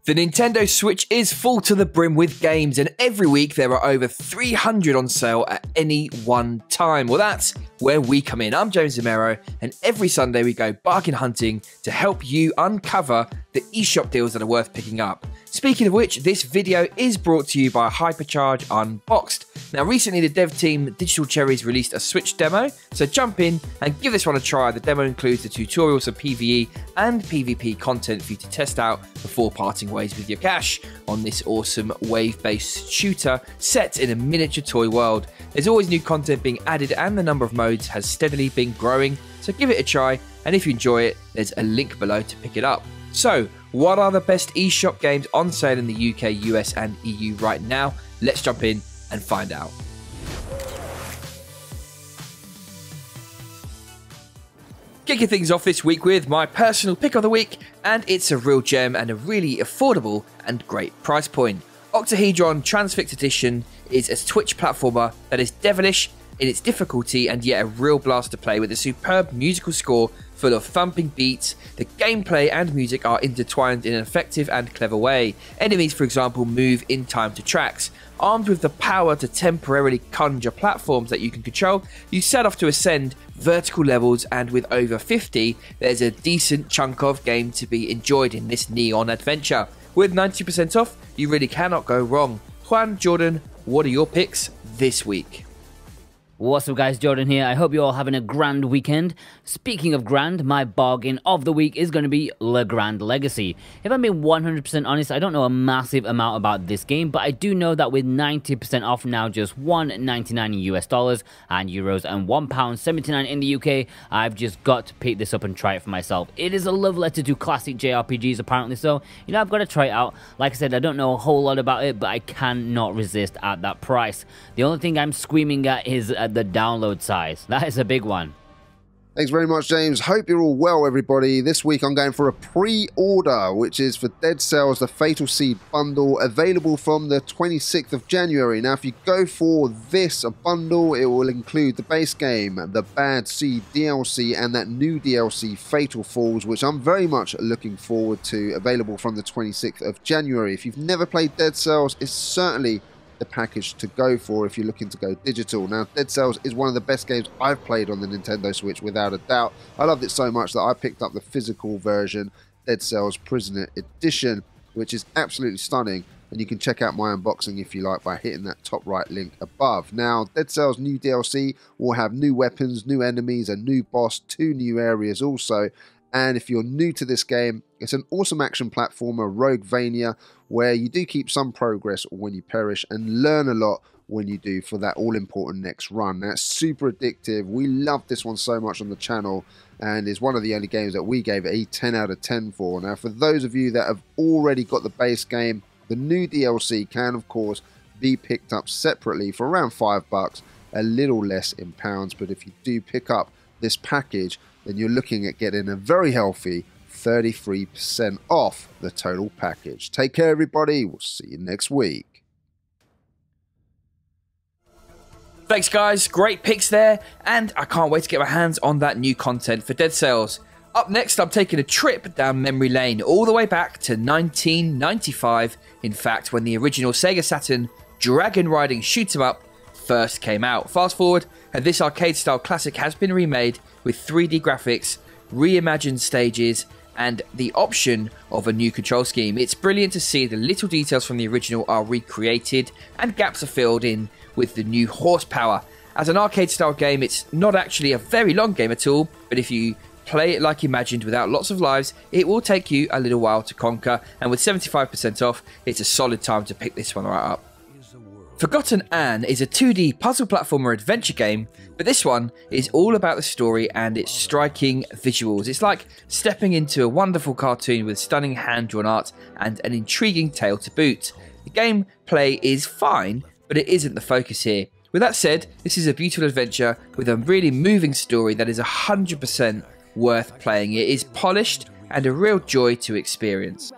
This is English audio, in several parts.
The Nintendo Switch is full to the brim with games, and every week there are over 300 on sale at any one time. Well, that's where we come in. I'm James Zamero, and every Sunday we go bargain hunting to help you uncover the eShop deals that are worth picking up. Speaking of which, this video is brought to you by Hypercharge Unboxed. Now, recently the dev team Digital Cherries released a Switch demo, so jump in and give this one a try. The demo includes the tutorials, some PvE and PvP content for you to test out before parting ways with your cash on this awesome wave-based shooter set in a miniature toy world. There's always new content being added and the number of modes has steadily been growing, so give it a try, and if you enjoy it, there's a link below to pick it up. So, what are the best eShop games on sale in the UK, US and EU right now? Let's jump in and find out. Kicking things off this week with my personal pick of the week, and it's a real gem and a really affordable and great price point. Octahedron Transfixed Edition is a Twitch platformer that is devilish in its difficulty and yet a real blast to play with a superb musical score full of thumping beats. The gameplay and music are intertwined in an effective and clever way. Enemies, for example, move in time to tracks. Armed with the power to temporarily conjure platforms that you can control, you set off to ascend vertical levels, and with over 50, there's a decent chunk of game to be enjoyed in this neon adventure. With 90% off, you really cannot go wrong. Juan, Jordan, what are your picks this week? What's up guys, Jordan here. I hope you're all having a grand weekend. Speaking of grand, my bargain of the week is going to be LEGRAND Legacy. If I'm being 100% honest, I don't know a massive amount about this game, but I do know that with 90% off now, just $1.99 in US dollars and euros and £1.79 in the UK, I've just got to pick this up and try it for myself. It is a love letter to classic JRPGs apparently, so I've got to try it out. Like I said, I don't know a whole lot about it, but I cannot resist at that price. The only thing I'm screaming at is the download size. That is a big one. Thanks very much, James. Hope you're all well, everybody. This week I'm going for a pre-order, which is for Dead Cells, the Fatal Seed bundle, available from the 26th of January. Now, if you go for this bundle, it will include the base game, the Bad Seed DLC, and that new DLC, Fatal Falls, which I'm very much looking forward to, available from the 26th of January. If you've never played Dead Cells, it's certainly the package to go for if you're looking to go digital. Now, Dead Cells is one of the best games I've played on the Nintendo Switch, without a doubt. I loved it so much that I picked up the physical version, Dead Cells Prisoner Edition, which is absolutely stunning, and you can check out my unboxing if you like by hitting that top right link above. Now, Dead Cells new DLC will have new weapons, new enemies, a new boss, 2 new areas also. And if you're new to this game, it's an awesome action platformer, Roguevania, where you do keep some progress when you perish and learn a lot when you do for that all-important next run. Now, it's super addictive. We love this one so much on the channel, and is one of the only games that we gave it a 10 out of 10 for. Now, for those of you that have already got the base game, the new DLC can, of course, be picked up separately for around $5, a little less in pounds. But if you do pick up this package, then you're looking at getting a very healthy 33% off the total package. Take care, everybody. We'll see you next week. Thanks guys, great picks there, and I can't wait to get my hands on that new content for Dead Cells. Up next, I'm taking a trip down memory lane all the way back to 1995, in fact, when the original Sega Saturn dragon riding shoot 'em up first came out. Fast forward, and this arcade style classic has been remade with 3D graphics, reimagined stages, and the option of a new control scheme. It's brilliant to see the little details from the original are recreated and gaps are filled in with the new horsepower. As an arcade style game, it's not actually a very long game at all, but if you play it like imagined without lots of lives, it will take you a little while to conquer, and with 75% off, it's a solid time to pick this one right up. Forgotton Anne is a 2D puzzle platformer adventure game, but this one is all about the story and its striking visuals. It's like stepping into a wonderful cartoon with stunning hand-drawn art and an intriguing tale to boot. The gameplay is fine, but it isn't the focus here. With that said, this is a beautiful adventure with a really moving story that is 100% worth playing. It is polished and a real joy to experience.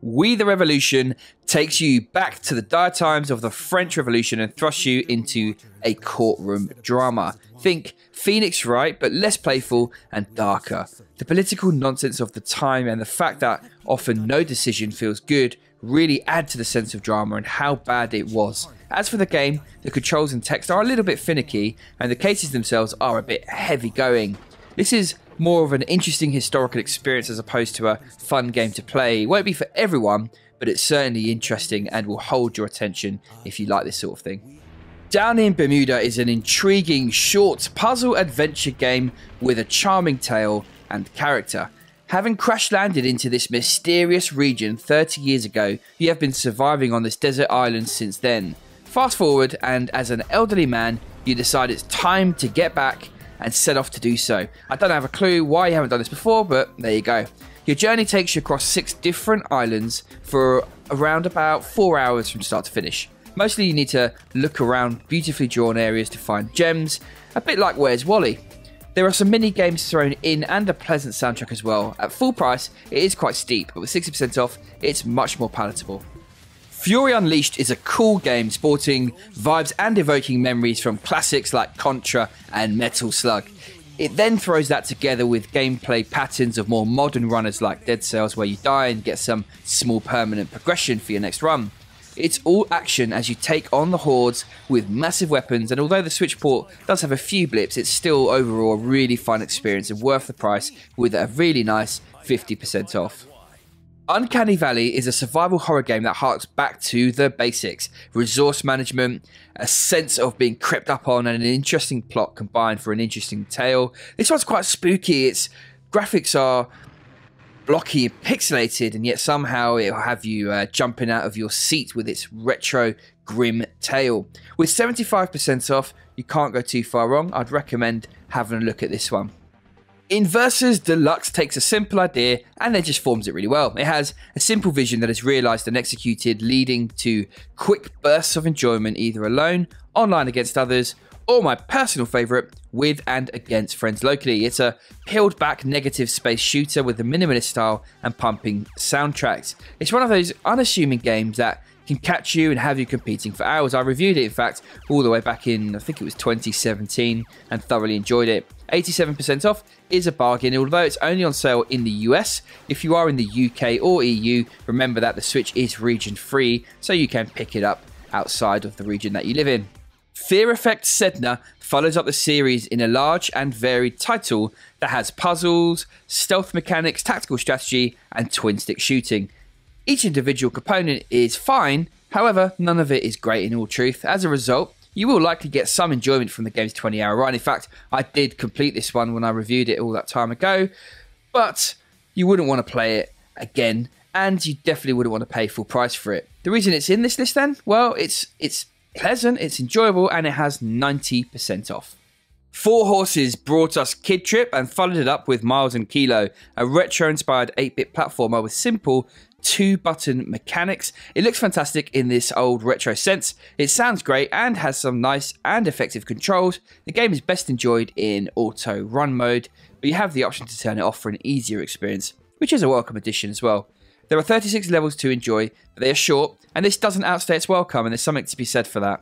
We the Revolution takes you back to the dire times of the French Revolution and thrusts you into a courtroom drama. Think Phoenix Wright, but less playful and darker. The political nonsense of the time and the fact that often no decision feels good really add to the sense of drama and how bad it was. As for the game, the controls and text are a little bit finicky and the cases themselves are a bit heavy going. This is more of an interesting historical experience as opposed to a fun game to play. It won't be for everyone, but it's certainly interesting and will hold your attention if you like this sort of thing. Down in Bermuda is an intriguing short puzzle adventure game with a charming tale and character. Having crash landed into this mysterious region 30 years ago, you have been surviving on this desert island since then. Fast forward, and as an elderly man, you decide it's time to get back and set off to do so. I don't have a clue why you haven't done this before, but there you go. Your journey takes you across 6 different islands for around about 4 hours from start to finish. Mostly you need to look around beautifully drawn areas to find gems, a bit like Where's Wally? There are some mini games thrown in and a pleasant soundtrack as well. At full price, it is quite steep, but with 60% off, it's much more palatable. Fury Unleashed is a cool game sporting vibes and evoking memories from classics like Contra and Metal Slug. It then throws that together with gameplay patterns of more modern runners like Dead Cells, where you die and get some small permanent progression for your next run. It's all action as you take on the hordes with massive weapons, and although the Switch port does have a few blips, it's still overall a really fun experience and worth the price with a really nice 50% off. Uncanny Valley is a survival horror game that harks back to the basics. Resource management, a sense of being crept up on, and an interesting plot combined for an interesting tale. This one's quite spooky. Its graphics are blocky and pixelated, and yet somehow it'll have you jumping out of your seat with its retro grim tale. With 75% off, you can't go too far wrong. I'd recommend having a look at this one. Inversus Deluxe takes a simple idea and then just forms it really well. It has a simple vision that is realised and executed, leading to quick bursts of enjoyment either alone, online against others, or my personal favourite, with and against friends locally. It's a peeled back negative space shooter with a minimalist style and pumping soundtracks. It's one of those unassuming games that can catch you and have you competing for hours. I reviewed it, in fact, all the way back in, I think it was 2017, and thoroughly enjoyed it. 87% off is a bargain, although it's only on sale in the US. If you are in the UK or EU, remember that the Switch is region free, so you can pick it up outside of the region that you live in. Fear Effect Sedna follows up the series in a large and varied title that has puzzles, stealth mechanics, tactical strategy, and twin-stick shooting. Each individual component is fine, however, none of it is great in all truth. As a result, you will likely get some enjoyment from the game's 20-hour run. In fact, I did complete this one when I reviewed it all that time ago, but you wouldn't want to play it again, and you definitely wouldn't want to pay full price for it. The reason it's in this list then? Well, it's pleasant, it's enjoyable, and it has 90% off. Four Horses brought us Kid Trip and followed it up with Miles and Kilo, a retro-inspired 8-bit platformer with simple 2-button mechanics. It looks fantastic in this old retro sense. It sounds great and has some nice and effective controls. The game is best enjoyed in auto run mode, but you have the option to turn it off for an easier experience, which is a welcome addition as well. There are 36 levels to enjoy, but they are short, and this doesn't outstay its welcome, and there's something to be said for that.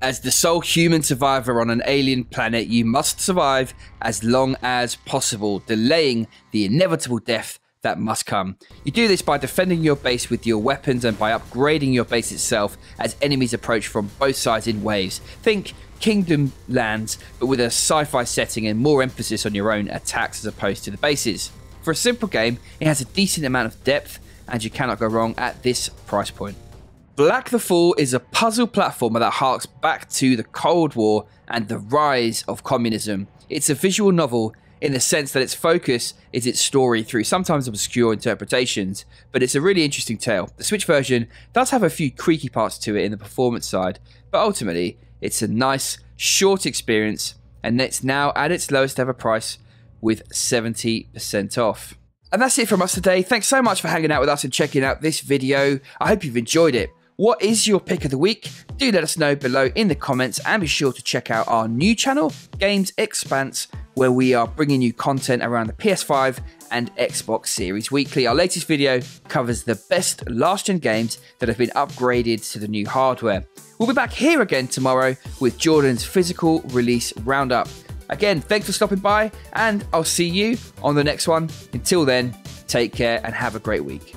As the sole human survivor on an alien planet, you must survive as long as possible, delaying the inevitable death that must come. You do this by defending your base with your weapons and by upgrading your base itself as enemies approach from both sides in waves. Think Kingdom Lands, but with a sci-fi setting and more emphasis on your own attacks as opposed to the bases. For a simple game, it has a decent amount of depth, and you cannot go wrong at this price point. Black the Fall is a puzzle platformer that harks back to the Cold War and the rise of communism. It's a visual novel in the sense that its focus is its story through sometimes obscure interpretations, but it's a really interesting tale. The Switch version does have a few creaky parts to it in the performance side, but ultimately it's a nice, short experience, and it's now at its lowest ever price with 70% off. And that's it from us today. Thanks so much for hanging out with us and checking out this video. I hope you've enjoyed it. What is your pick of the week? Do let us know below in the comments, and be sure to check out our new channel, GamesXpanse, where we are bringing you content around the PS5 and Xbox Series weekly. Our latest video covers the best last-gen games that have been upgraded to the new hardware. We'll be back here again tomorrow with Jordan's physical release roundup. Again, thanks for stopping by, and I'll see you on the next one. Until then, take care and have a great week.